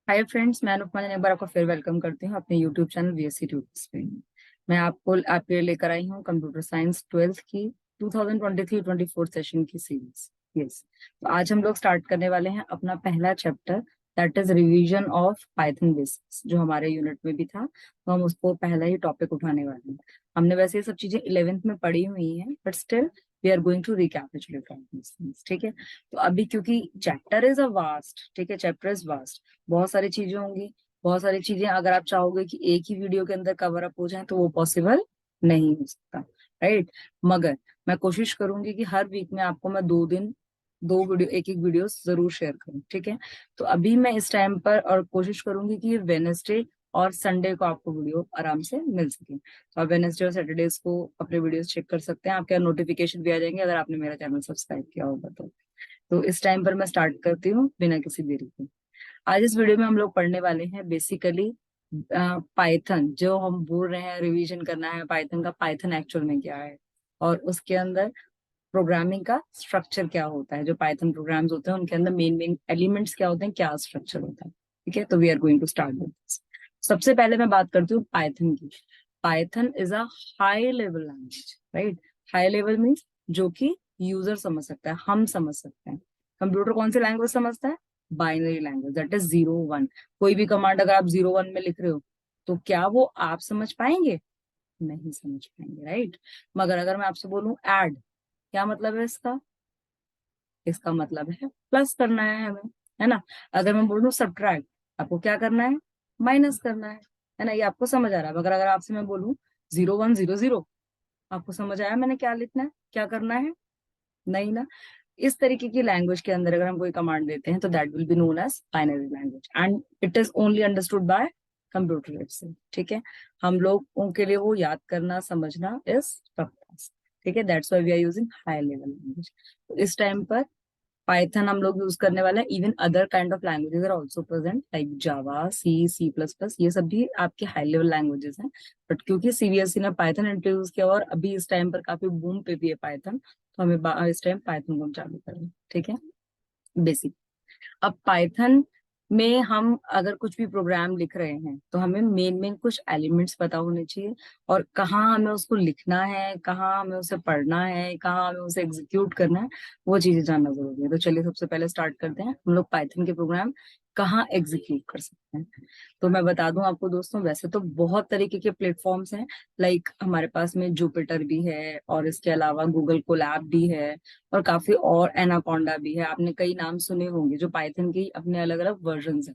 Hi friends, मैं अनुपमा ने एक बार आपका फिर वेलकम करती हूँ अपने यूट्यूब चैनल वीएससी ट्यूटर्स पे। मैं आपके लिए लेकर आई हूँ कंप्यूटर साइंस 12th की 2023-24 सेशन की सीरीज। यस, तो आज हम लोग स्टार्ट करने वाले हैं अपना पहला chapter, that is revision of Python basics, जो हमारे यूनिट में भी था। तो हम उसको पहला ही टॉपिक उठाने वाले हैं। हमने वैसे ये सब चीजें 11th में पढ़ी हुई हैं, but still we are going to recapitulate on this things. ठीक है, तो अभी क्योंकि चैप्टर इज अ वास्ट, ठीक है, चैप्टर इज वास्ट, बहुत सारी चीजें होंगी। बहुत सारी चीजें अगर आप चाहोगे कि एक ही वीडियो के अंदर कवर अप हो जाए तो वो पॉसिबल नहीं हो सकता, राइट। मगर मैं कोशिश करूंगी कि हर वीक में आपको मैं 2 दिन 2 वीडियो, एक एक वीडियो जरूर शेयर करूं। ठीक है, तो अभी मैं इस टाइम पर और कोशिश करूंगी कि ये वेनेसडे और संडे को आपको वीडियो आराम से मिल सके। तो आप वेनेसडे और सैटरडेज को अपने वीडियोस चेक कर सकते हैं, आपके नोटिफिकेशन भी आ जाएंगे अगर आपने मेरा चैनल सब्सक्राइब किया होगा तो इस टाइम पर मैं स्टार्ट करती हूँ बिना किसी देरी के। आज इस वीडियो में हम लोग पढ़ने वाले हैं बेसिकली पाइथन। जो हम बोल रहे हैं रिवीजन करना है पाइथन का, पाइथन एक्चुअल में क्या है और उसके अंदर प्रोग्रामिंग का स्ट्रक्चर क्या होता है। जो पाइथन प्रोग्राम्स होते हैं उनके अंदर मेन मेन एलिमेंट्स क्या होते हैं, क्या स्ट्रक्चर होता है। ठीक है, तो we are going to start with this. सबसे पहले मैं बात करती हूँ पाइथन की। Python is a high level language, right. High level means जो कि यूजर समझ सकता है, हम समझ सकते हैं। कंप्यूटर कौन सी लैंग्वेज समझता है? Binary language, that is 0 1। कोई भी कमांड अगर आप 0 1 में लिख रहे हो तो क्या वो आप समझ पाएंगे? नहीं समझ पाएंगे, राइट। मगर अगर मैं आपसे बोलूं ऐड, क्या मतलब है इसका? इसका मतलब है प्लस करना है हमें, है ना। अगर मैं बोलूं सब्ट्रैक्ट, आपको क्या करना है? माइनस करना है ना। ये आपको समझ आ रहा है। मगर अगर आपसे मैं बोलूं 0 1 0 0, आपको समझ आया मैंने क्या लिखना है, क्या करना है? नहीं ना। इस तरीके की लैंग्वेज के अंदर अगर हम कोई कमांड देते हैं तो that will be known as binary language and it is only understood by computer itself. ठीक है, हम लोगों के लिए वो याद करना समझना इज टफ टास्क। ठीक है, that's why we are using high level language. तो इस टाइम पर पाइथन हम लोग यूज करने वाले हैं। Even other kind of languages are also present like Java, C plus plus, ये सब भी आपके हाई लेवल लैंग्वेजेस हैं। बट क्योंकि सीबीएसई ने पाइथन इंट्रोड्यूस किया और अभी इस टाइम पर काफी बूम पे भी है पाइथन, तो हमें इस टाइम पाइथन को हम चालू करें। ठीक है, बेसिक। अब पाइथन में हम अगर कुछ भी प्रोग्राम लिख रहे हैं तो हमें मेन मेन कुछ एलिमेंट्स पता होने चाहिए, और कहाँ हमें उसको लिखना है, कहाँ हमें उसे पढ़ना है, कहाँ हमें उसे एग्जीक्यूट करना है, वो चीजें जानना जरूरी है। तो चलिए सबसे पहले स्टार्ट करते हैं, हम लोग पाइथन के प्रोग्राम कहाँ एग्जीक्यूट कर सकते हैं। तो मैं बता दूं आपको दोस्तों, वैसे तो बहुत तरीके के प्लेटफॉर्म्स हैं। लाइक हमारे पास में जुपिटर भी है और इसके अलावा गूगल कोलैब भी है और काफी और एनाकोंडा भी है। आपने कई नाम सुने होंगे जो पाइथन के अपने अलग अलग वर्जन्स हैं।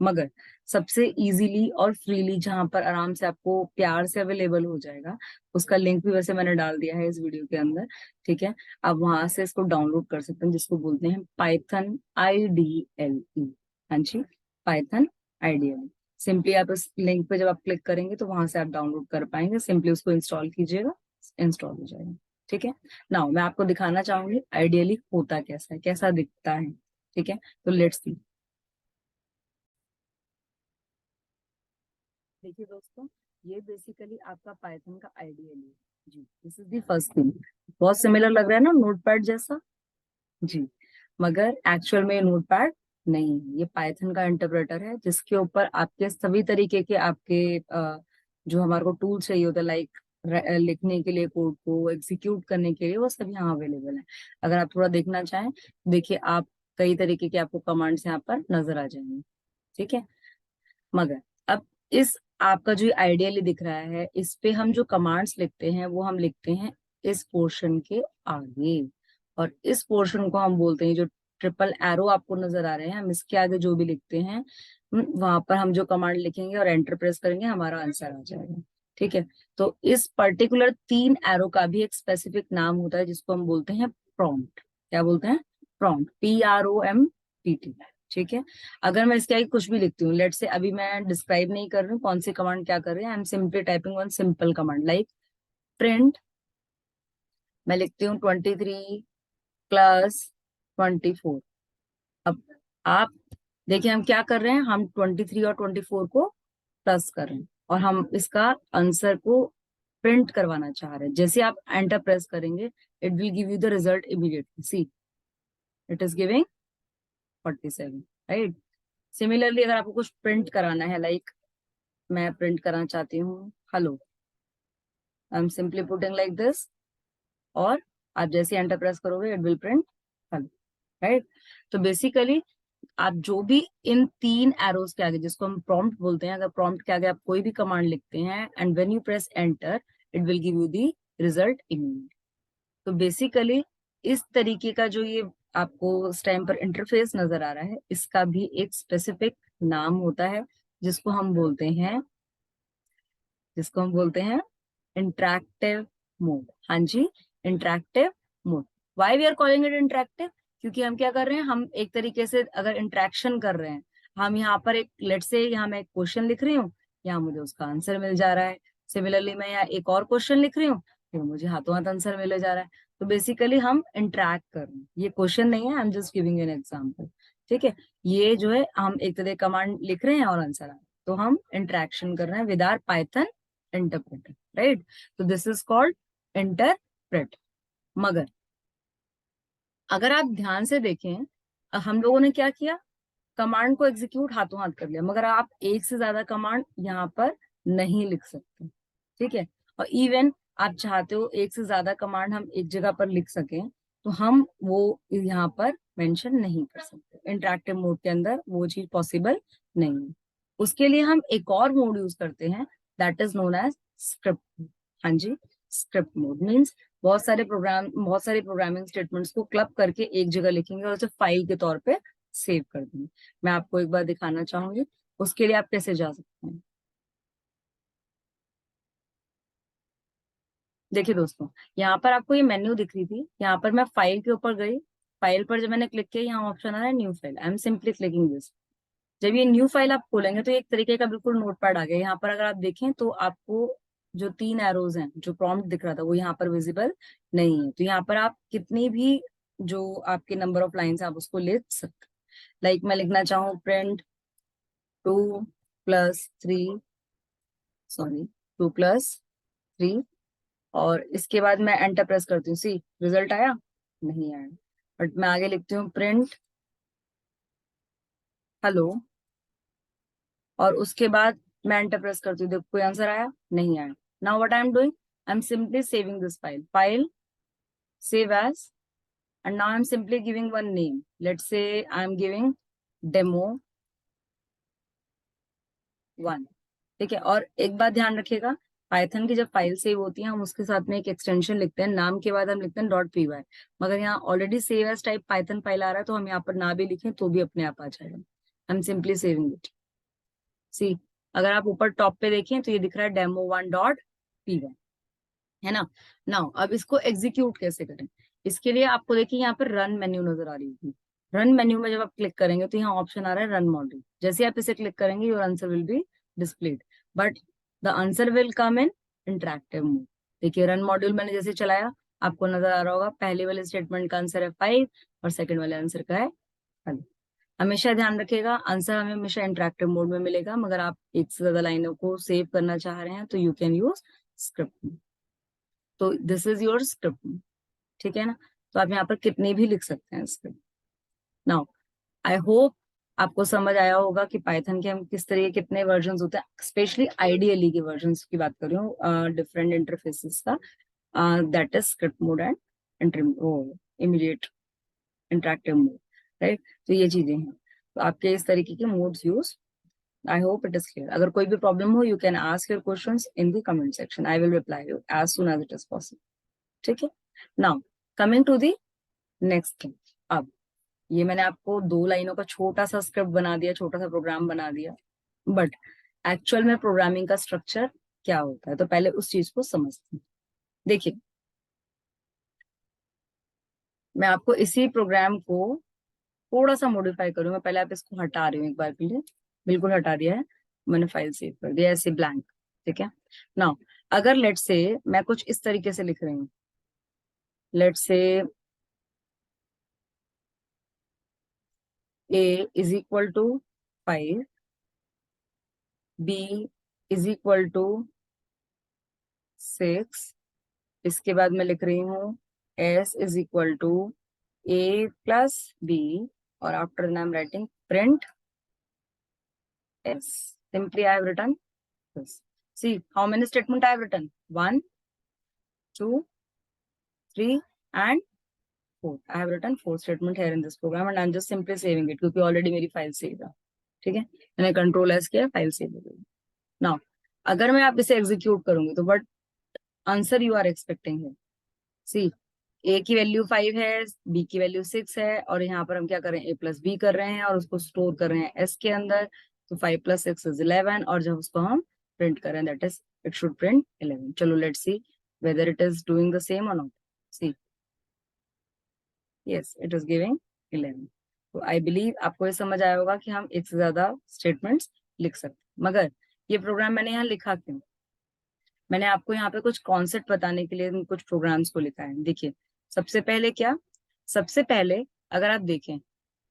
मगर सबसे इजीली और फ्रीली जहां पर आराम से आपको प्यार से अवेलेबल हो जाएगा, उसका लिंक भी वैसे मैंने डाल दिया है इस वीडियो के अंदर। ठीक है, आप वहां से इसको डाउनलोड कर सकते हैं, जिसको बोलते हैं पाइथन IDLE। हाँ जी, पाइथन IDLE। सिंपली आप इस लिंक पे जब आप क्लिक करेंगे तो वहां से आप डाउनलोड कर पाएंगे। सिंपली उसको इंस्टॉल कीजिएगा, इंस्टॉल हो जाएगा। ठीक है, नाउ मैं आपको दिखाना चाहूंगी आइडियली होता कैसा है, कैसा दिखता है। ठीक है, तो लेट्स सी। देखिए दोस्तों, ये बेसिकली आपका पाइथन का आइडियली है जी। This is the first thing. बहुत सिमिलर लग रहा है ना नोटपैड जैसा जी, मगर एक्चुअल में नोटपैड नहीं है। ये पाइथन का इंटरप्रेटर है जिसके ऊपर आपके सभी तरीके के आपके जो हमारे को टूल चाहिए होता है, लाइक लिखने के लिए, कोड को एग्जीक्यूट करने के लिए, वो सब यहाँ अवेलेबल है। अगर आप थोड़ा देखना चाहें, देखिए आप, कई तरीके के आपको कमांड्स यहाँ पर नजर आ जाएंगे। ठीक है, मगर अब इस आपका जो आइडियली दिख रहा है, इस पे हम जो कमांड्स लिखते हैं वो हम लिखते हैं इस पोर्शन के आगे, और इस पोर्शन को हम बोलते हैं, जो ट्रिपल एरो आपको नजर आ रहे हैं, हम इसके आगे जो भी लिखते हैं, वहां पर हम जो कमांड लिखेंगे और एंटर प्रेस करेंगे, हमारा आंसर आ जाएगा। ठीक है, तो इस पर्टिकुलर 3 एरो का भी एक स्पेसिफिक नाम होता है जिसको हम बोलते हैं प्रॉम्प्ट। क्या बोलते हैं? Prompt, PROMPT। ठीक है, अगर मैं इसके आगे कुछ भी लिखती हूँ, लेट से, अभी मैं डिस्क्राइब नहीं कर रही हूँ कौन सी कमांड क्या कर रही है, आई am simply typing one simple command like print. मैं लिखती हूँ 23 + 24। अब आप देखिए हम क्या कर रहे हैं, हम 23 और 24 को प्लस कर रहे हैं और हम इसका आंसर को प्रिंट करवाना चाह रहे हैं। जैसे आप एंटर प्रेस करेंगे, it will give you the result immediately. See, it is giving 47, right. Similarly अगर आपको कुछ प्रिंट कराना है, लाइक मैं प्रिंट करना चाहती हूँ hello, I am simply putting like this, और आप जैसे एंटर प्रेस करोगे it will print hello, right. तो बेसिकली आप जो भी इन तीन एरोज के आगे, जिसको हम प्रॉम्प्ट बोलते हैं, अगर प्रॉम्प्ट के आगे आप कोई भी कमांड लिखते हैं and when you press enter it will give you the result immediate. तो बेसिकली इस तरीके का जो ये आपको इस टाइम पर इंटरफेस नजर आ रहा है, इसका भी एक स्पेसिफिक नाम होता है, जिसको हम बोलते हैं इंटरैक्टिव मोड। हाँ जी, interactive mode. Why we are calling it interactive? क्योंकि हम क्या कर रहे हैं, हम एक तरीके से अगर इंटरेक्शन कर रहे हैं, हम यहाँ पर एक लेट से यहाँ मैं एक क्वेश्चन लिख रही हूँ, यहाँ मुझे उसका आंसर मिल जा रहा है। सिमिलरली मैं यहाँ एक और क्वेश्चन लिख रही हूँ, फिर मुझे हाथों हाथ आंसर मिले जा रहा है। तो बेसिकली हम इंटरैक्ट कर रहे हैं। ये क्वेश्चन नहीं है, I am just giving an example. ठीक है, ये जो है हम एक तरह कमांड लिख रहे हैं और आंसर आ रहा है, तो हम इंटरेक्शन कर रहे हैं with our Python interpreter, right. तो दिस इज कॉल्ड इंटरप्रेट। मगर अगर आप ध्यान से देखें, हम लोगों ने क्या किया, कमांड को एग्जीक्यूट हाथों हाथ कर लिया, मगर आप एक से ज्यादा कमांड यहाँ पर नहीं लिख सकते। ठीक है, और इवन आप चाहते हो एक से ज्यादा कमांड हम एक जगह पर लिख सकें, तो हम वो यहाँ पर मेंशन नहीं कर सकते। इंटरैक्टिव मोड के अंदर वो चीज पॉसिबल नहीं है। उसके लिए हम एक और मोड यूज करते हैं, that is known as script. हाँ जी, स्क्रिप्ट मोड मीन्स बहुत सारे प्रोग्रामिंग स्टेटमेंट्स को क्लब करके एक जगह लिखेंगे और उसे फाइल के तौर पे सेव कर देंगे। मैं आपको एक बार दिखाना चाहूंगी, उसके लिए आप कैसे जा सकते हैं। देखिए दोस्तों, यहाँ पर आपको ये मेन्यू दिख रही थी, यहाँ पर मैं फाइल के ऊपर गई, फाइल पर जब मैंने क्लिक किया, यहाँ ऑप्शन आ रहा है new file, I am simply clicking this. जब ये न्यू फाइल आप खोलेंगे तो एक तरीके का बिल्कुल नोटपैड आ गया। यहाँ पर अगर आप देखें तो आपको जो तीन एरोज हैं, जो प्रॉम्प्ट दिख रहा था, वो यहाँ पर विजिबल नहीं है। तो यहाँ पर आप कितनी भी जो आपके नंबर ऑफ लाइन्स आप उसको लिख सकते। लाइक मैं लिखना चाहूँ प्रिंट 2+3, सॉरी 2+3, और इसके बाद मैं एंटर प्रेस करती हूँ, सी रिजल्ट आया नहीं आया। बट मैं आगे लिखती हूँ प्रिंट हेलो, और उसके बाद मैं एंटर प्रेस करती हूँ, देखो कोई आंसर आया नहीं आया। Now what I am doing, I am simply saving this file save as, and now I am simply giving one name, let's say I am giving demo1। ठीक है, और एक बात ध्यान रखिएगा, पाइथन की जब फाइल सेव होती है, हम उसके साथ में एक एक्सटेंशन लिखते हैं, नाम के बाद हम लिखते हैं .py। मगर यहाँ already save as type Python file आ रहा है, तो हम यहाँ पर ना भी लिखें तो भी अपने आप आ जाएगा। I am simply saving it. See, अगर आप ऊपर टॉप पे देखें तो ये दिख रहा है demo1.py, है ना। नाउ अब इसको एग्जीक्यूट कैसे करें, इसके लिए आपको देखिए यहाँ पर रन मेन्यू नजर आ रही होगी। रन मेन्यू में जब आप क्लिक करेंगे तो यहाँ ऑप्शन आ रहा है रन मॉड्यूल। जैसे आप इसे क्लिक करेंगे your answer will be displayed, but the answer will come in interactive mode. देखिए रन मॉड्यूल मैंने जैसे चलाया, आपको नजर आ रहा होगा पहले वाले स्टेटमेंट का आंसर है 5 और सेकंड वाले आंसर का है 1। हमेशा ध्यान रखिएगा, आंसर हमें हमेशा इंटरैक्टिव मोड में मिलेगा, मगर आप एक से ज्यादा लाइनों को सेव करना चाह रहे हैं तो यू कैन यूज स्क्रिप्ट। तो दिस इज योर स्क्रिप्ट, ठीक है ना। तो आप यहाँ पर कितने भी लिख सकते हैं स्क्रिप्ट। नाउ आई होप आपको समझ आया होगा कि पाइथन के हम किस तरह के कितने वर्जन होते हैं, स्पेशली आईडीएलई के वर्जन की बात कर रही हूँ, डिफरेंट इंटरफेसेस का, that is script mode and immediate interactive mode, right. तो ये चीजें हैं, तो आपके इस तरीके के modes use. I hope it is clear. अगर कोई भी प्रॉब्लम हो you can ask your questions in the comment section, I will reply you as soon as it is possible. ठीक है, now coming to the next thing. अब ये मैंने आपको 2 लाइनों का छोटा सा स्क्रिप्ट बना दिया, छोटा सा प्रोग्राम बना दिया, बट एक्चुअल में प्रोग्रामिंग का स्ट्रक्चर क्या होता है, तो पहले उस चीज को समझते हैं। देखिए, मैं आपको इसी प्रोग्राम को थोड़ा सा मॉडिफाई करूंगा। पहले आप इसको हटा रही हूँ एक बार के लिए, बिल्कुल हटा दिया है मैंने, फाइल सेव कर दिया ऐसे ब्लैंक। ठीक है, नाउ अगर लेट से मैं कुछ इस तरीके से लिख रही हूँ, let say a is equal to 5, b is equal to 6, इसके बाद मैं लिख रही हूँ s is equal to a+b, और after that I am writing print yes, simply I have written this. See how many statement I have written? 1, 2, 3 and 4. I have written 4 statement here in this program and I'm just simply saving it क्योंकि already मेरी file save है. ठीक है, मैंने control S किया, file save हो गई. Now अगर मैं आप इसे एग्जीक्यूट करूंगी तो what answer you are expecting है? सी ए की वैल्यू 5 है, बी की वैल्यू 6 है और यहाँ पर हम क्या कर रहे हैं, ए प्लस बी कर रहे हैं और उसको स्टोर कर रहे हैं एस के अंदर. तो 5 + 6 = 11 और जब उसको हम प्रिंट करें that is it should print 11. चलो let's see whether it is doing the same or not. See, yes, it is giving 11. तो आई बिलीव आपको ये समझ आया होगा कि हम एक से ज्यादा स्टेटमेंट्स लिख सकते हैं. मगर ये प्रोग्राम मैंने यहाँ लिखा क्यों? मैंने आपको यहाँ पे कुछ कॉन्सेप्ट बताने के लिए कुछ प्रोग्राम्स को लिखा है. देखिए सबसे पहले क्या, सबसे पहले अगर आप देखें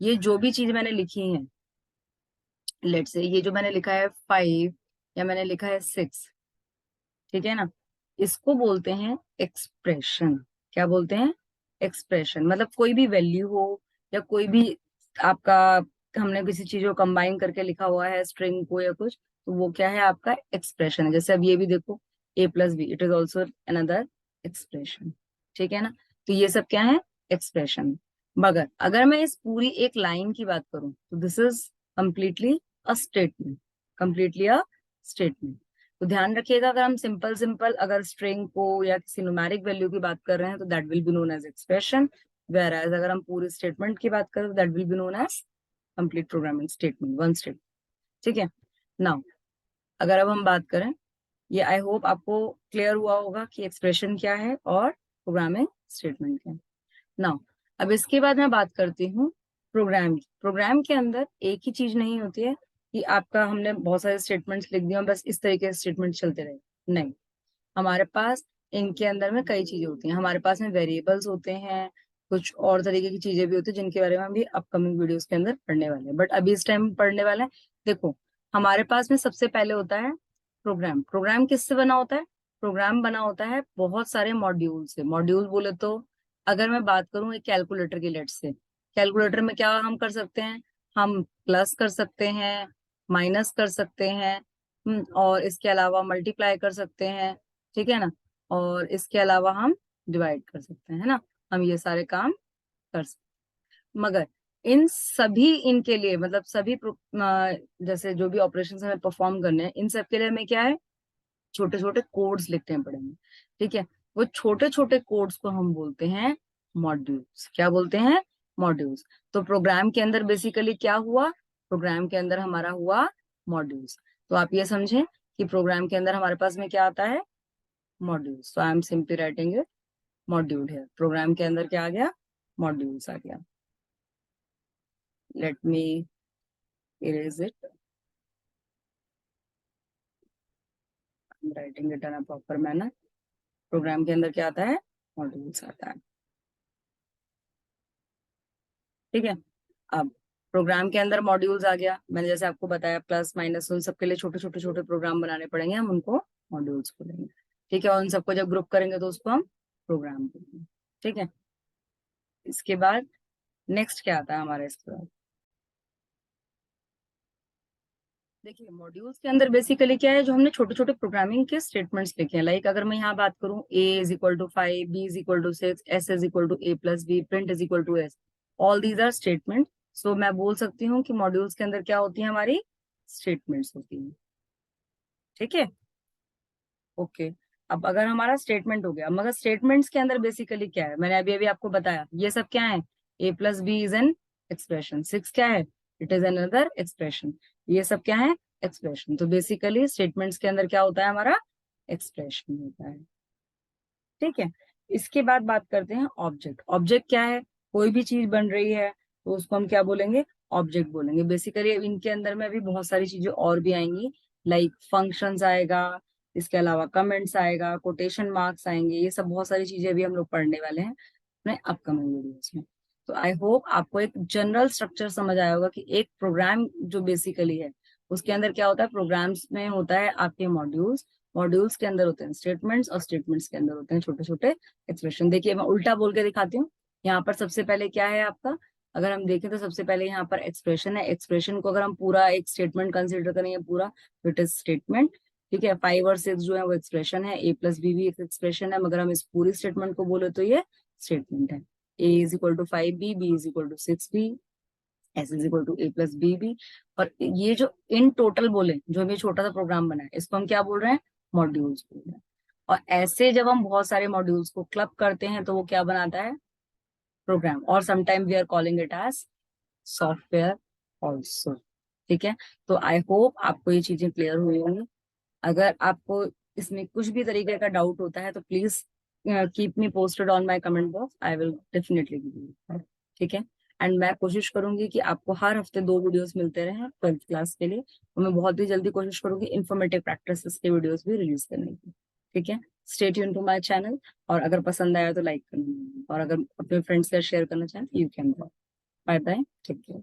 ये जो भी चीज मैंने लिखी है, लेट्स से ये जो मैंने लिखा है 5 या मैंने लिखा है 6, ठीक है ना, इसको बोलते हैं एक्सप्रेशन. क्या बोलते हैं? एक्सप्रेशन. मतलब कोई भी वैल्यू हो या कोई भी आपका, हमने किसी चीज को कंबाइन करके लिखा हुआ है स्ट्रिंग को या कुछ, तो वो क्या है? आपका एक्सप्रेशन है. जैसे अब ये भी देखो a + b, it is also another expression. ठीक है ना, तो ये सब क्या है? एक्सप्रेशन. मगर अगर मैं इस पूरी एक लाइन की बात करूं तो this is completely a statement. Completely a statement. तो ध्यान रखिएगा अगर हम सिंपल सिंपल अगर स्ट्रिंग को या किसी न्यूमेरिक वैल्यू की बात कर रहे हैं तो that will be known as expression. Whereas अगर हम पूरे स्टेटमेंट की बात करें तो that will be known as complete programming statement, one statement. ठीक है. नाउ अगर अब हम बात करें, ये आई होप आपको क्लियर हुआ होगा कि एक्सप्रेशन क्या है और प्रोग्रामिंग स्टेटमेंट क्या है. नाउ अब इसके बाद मैं बात करती हूँ प्रोग्राम की. प्रोग्राम के अंदर एक ही चीज नहीं होती है कि आपका हमने बहुत सारे स्टेटमेंट्स लिख दिए और बस इस तरीके से स्टेटमेंट चलते रहे. नहीं, हमारे पास इनके अंदर में कई चीजें होती हैं. हमारे पास में वेरिएबल्स होते हैं, कुछ और तरीके की चीजें भी होती है जिनके बारे में हम भी अपकमिंग वीडियोस के अंदर पढ़ने वाले हैं. बट अभी इस टाइम पढ़ने वाले हैं. देखो हमारे पास में सबसे पहले होता है प्रोग्राम. प्रोग्राम किससे बना होता है? प्रोग्राम बना होता है बहुत सारे मॉड्यूल से. मॉड्यूल बोले तो अगर मैं बात करूं एक कैलकुलेटर की, लेट से कैलकुलेटर में क्या हम कर सकते हैं? हम प्लस कर सकते हैं, माइनस कर सकते हैं, और इसके अलावा मल्टीप्लाई कर सकते हैं. ठीक है ना, और इसके अलावा हम डिवाइड कर सकते हैं, है ना, हम ये सारे काम कर सकते हैं. मगर इन सभी इनके लिए मतलब सभी जैसे जो भी ऑपरेशन हमें परफॉर्म करने हैं इन सब के लिए हमें क्या है? छोटे छोटे कोड्स लिखने पड़ेंगे. ठीक है, वो छोटे छोटे कोड्स को हम बोलते हैं मॉड्यूल्स. क्या बोलते हैं? मॉड्यूल्स. तो प्रोग्राम के अंदर बेसिकली क्या हुआ? प्रोग्राम के अंदर हमारा हुआ मॉड्यूल्स. तो आप ये समझें कि प्रोग्राम के अंदर हमारे पास में क्या आता है? मॉड्यूल्स. तो I am simply writing it module है. प्रोग्राम के अंदर क्या आ गया? मॉड्यूल्स आ गया. Let me erase it. I am writing it in a proper manner. Program के अंदर क्या आता है? मॉड्यूल्स आता है. ठीक है. अब प्रोग्राम के अंदर मॉड्यूल्स आ गया. मैंने जैसे आपको बताया प्लस माइनस उन सबके लिए छोटे छोटे छोटे प्रोग्राम बनाने पड़ेंगे, हम उनको मॉड्यूल्स बोलेंगे. ठीक है, और उन सबको जब ग्रुप करेंगे तो उसको हम प्रोग्राम बोलेंगे. ठीक है. इसके बाद नेक्स्ट क्या आता है हमारे इसके बाद? देखिए मॉड्यूल्स के अंदर बेसिकली क्या है, जो हमने छोटे छोटे प्रोग्रामिंग के स्टेटमेंट्स लिखे हैं. लाइक अगर मैं यहाँ बात करूँ a = 5, b = 6, s = a + b, print = s, all these are statement. So मैं बोल सकती हूँ कि मॉड्यूल्स के अंदर क्या होती है? हमारी स्टेटमेंट्स होती है. ठीक है. ओके. अब अगर हमारा स्टेटमेंट हो गया, मगर स्टेटमेंट्स के अंदर बेसिकली क्या है? मैंने अभी अभी आपको बताया ये सब क्या है? a + b is an expression. 6 क्या है? It is another expression. ये सब क्या है? एक्सप्रेशन. तो बेसिकली स्टेटमेंट्स के अंदर क्या होता है? हमारा एक्सप्रेशन होता है. ठीक है. इसके बाद बात करते हैं ऑब्जेक्ट. ऑब्जेक्ट क्या है? कोई भी चीज बन रही है तो उसको हम क्या बोलेंगे? ऑब्जेक्ट बोलेंगे. बेसिकली इनके अंदर में अभी बहुत सारी चीजें और भी आएंगी. लाइक फंक्शंस आएगा, इसके अलावा कमेंट्स आएगा, कोटेशन मार्क्स आएंगे. ये सब बहुत सारी चीजें अभी हम लोग पढ़ने वाले हैं अपने अपकमिंग वीडियोस में. तो आई होप आपको एक जनरल स्ट्रक्चर समझ आया होगा कि एक प्रोग्राम जो बेसिकली है उसके अंदर क्या होता है? प्रोग्राम्स में होता है आपके मॉड्यूल्स. मॉड्यूल्स के अंदर होते हैं स्टेटमेंट्स और स्टेटमेंट्स के अंदर होते हैं छोटे छोटे एक्सप्रेशन. देखिए मैं उल्टा बोल के दिखाती हूँ. यहाँ पर सबसे पहले क्या है आपका? अगर हम देखें तो सबसे पहले यहाँ पर एक्सप्रेशन है, एक्सप्रेशन को अगर हम पूरा एक स्टेटमेंट कंसिडर करें, पूरा इट इज स्टेटमेंट, ठीक है। 5 और 6 जो है वो एक्सप्रेशन है, ए प्लस बी भी एक एक्सप्रेशन है, मगर हम इस पूरी स्टेटमेंट को बोले तो ये स्टेटमेंट है। A is equal to 5b, B is equal to 6b, S is equal to A plus B B. और ये जो इन टोटल बोले, जो हम ये छोटा सा प्रोग्राम बना है, इसको हम क्या बोल रहे हैं, मॉड्यूल्स बोल रहे हैं। और ऐसे जब हम बहुत सारे मॉड्यूल्स को क्लब करते हैं तो वो क्या बनाता है, प्रोग्राम। और sometime we are calling it as software also, ठीक है। तो आई होप आपको ये चीजें क्लियर हुई होंगी। अगर आपको इसमें कुछ भी तरीके का डाउट होता है तो please keep me posted on my comment box, I will definitely give you, ठीक है। एंड मैं कोशिश करूंगी कि आपको हर हफ्ते 2 वीडियोस मिलते रहे 12th क्लास के लिए, और मैं बहुत ही जल्दी कोशिश करूंगी इन्फॉर्मेटिव प्रैक्टिस के वीडियोस भी रिलीज करने की, ठीक है। Stay tune to my channel, और अगर पसंद आया तो लाइक करना, और अगर अपने फ्रेंड्स के साथ शेयर करना चाहें तो you can. Bye bye, take care.